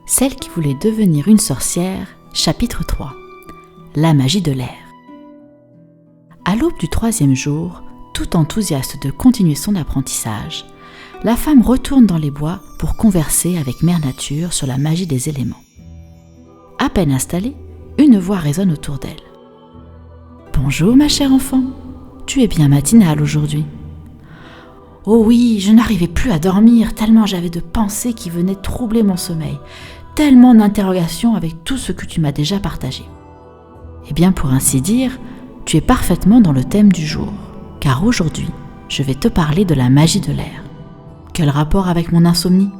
Celle qui voulait devenir une sorcière, chapitre 3. La magie de l'air. À l'aube du 3e jour, tout enthousiaste de continuer son apprentissage, la femme retourne dans les bois pour converser avec Mère Nature sur la magie des éléments. À peine installée, une voix résonne autour d'elle. « Bonjour ma chère enfant, tu es bien matinale aujourd'hui. » « Oh oui, je n'arrivais plus à dormir tellement j'avais de pensées qui venaient troubler mon sommeil, tellement d'interrogations avec tout ce que tu m'as déjà partagé. » Eh bien, pour ainsi dire, tu es parfaitement dans le thème du jour, car aujourd'hui, je vais te parler de la magie de l'air. Quel rapport avec mon insomnie ?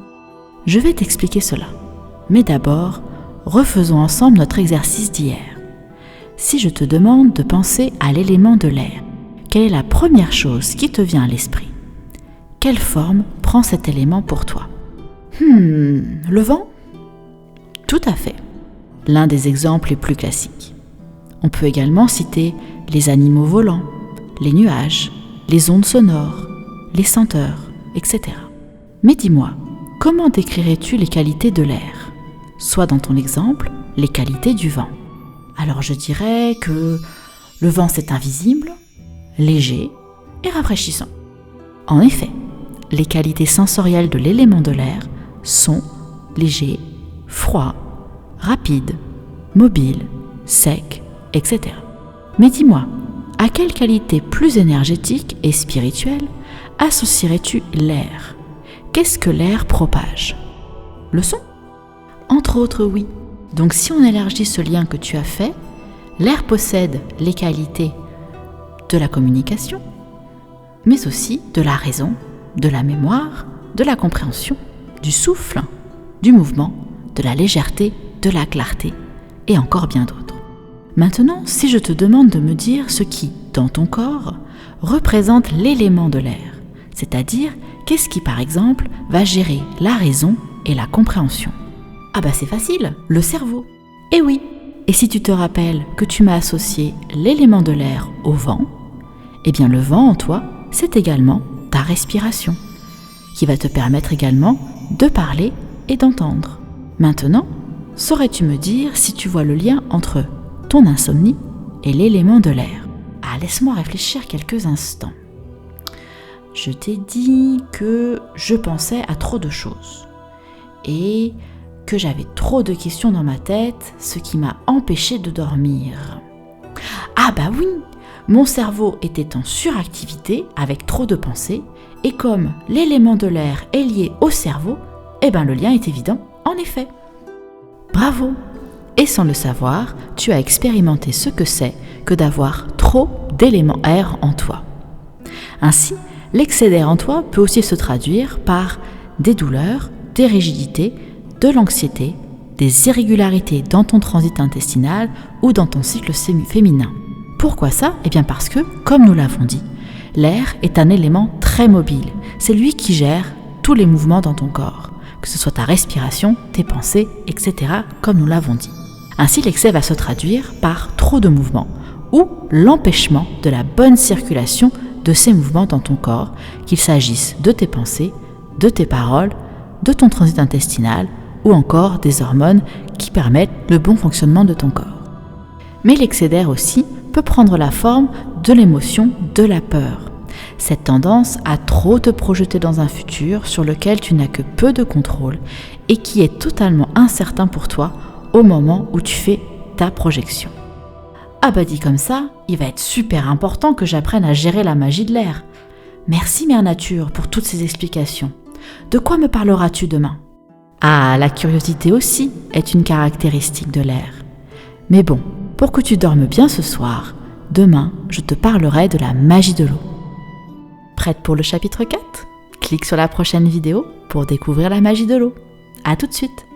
Je vais t'expliquer cela. Mais d'abord, refaisons ensemble notre exercice d'hier. Si je te demande de penser à l'élément de l'air, quelle est la première chose qui te vient à l'esprit ? Quelle forme prend cet élément pour toi ? Le vent ? Tout à fait. L'un des exemples les plus classiques. On peut également citer les animaux volants, les nuages, les ondes sonores, les senteurs, etc. Mais dis-moi, comment décrirais-tu les qualités de l'air ? Soit dans ton exemple, les qualités du vent. Alors je dirais que le vent c'est invisible, léger et rafraîchissant. En effet, les qualités sensorielles de l'élément de l'air sont léger, froid, rapide, mobile, sec, etc. Mais dis-moi, à quelle qualité plus énergétique et spirituelle associerais-tu l'air ? Qu'est-ce que l'air propage ? Le son ? Entre autres, oui. Donc si on élargit ce lien que tu as fait, l'air possède les qualités de la communication, mais aussi de la raison, de la mémoire, de la compréhension, du souffle, du mouvement, de la légèreté, de la clarté, et encore bien d'autres. Maintenant, si je te demande de me dire ce qui, dans ton corps, représente l'élément de l'air, c'est-à-dire qu'est-ce qui, par exemple, va gérer la raison et la compréhension ? Ah bah c'est facile, le cerveau. Eh oui, et si tu te rappelles que tu m'as associé l'élément de l'air au vent, eh bien le vent en toi, c'est également ta respiration, qui va te permettre également de parler et d'entendre. Maintenant, saurais-tu me dire si tu vois le lien entre ton insomnie et l'élément de l'air ? Ah, laisse-moi réfléchir quelques instants. Je t'ai dit que je pensais à trop de choses et que j'avais trop de questions dans ma tête, ce qui m'a empêché de dormir. Ah bah oui, mon cerveau était en suractivité avec trop de pensées, et comme l'élément de l'air est lié au cerveau, eh ben le lien est évident, en effet. Bravo! Et sans le savoir, tu as expérimenté ce que c'est que d'avoir trop d'éléments air en toi. Ainsi, l'excès d'air en toi peut aussi se traduire par des douleurs, des rigidités, de l'anxiété, des irrégularités dans ton transit intestinal ou dans ton cycle féminin. Pourquoi ça ? Eh bien parce que, comme nous l'avons dit, l'air est un élément très mobile. C'est lui qui gère tous les mouvements dans ton corps, que ce soit ta respiration, tes pensées, etc., comme nous l'avons dit. Ainsi, l'excès va se traduire par trop de mouvements ou l'empêchement de la bonne circulation de ces mouvements dans ton corps, qu'il s'agisse de tes pensées, de tes paroles, de ton transit intestinal ou encore des hormones qui permettent le bon fonctionnement de ton corps. Mais l'excès d'air aussi peut prendre la forme de l'émotion de la peur. Cette tendance à trop te projeter dans un futur sur lequel tu n'as que peu de contrôle et qui est totalement incertain pour toi au moment où tu fais ta projection. Ah bah dit comme ça, il va être super important que j'apprenne à gérer la magie de l'air. Merci Mère Nature pour toutes ces explications. De quoi me parleras-tu demain ? Ah, la curiosité aussi est une caractéristique de l'air. Mais bon, pour que tu dormes bien ce soir, demain, je te parlerai de la magie de l'eau. Prête pour le chapitre 4 ? Clique sur la prochaine vidéo pour découvrir la magie de l'eau. À tout de suite.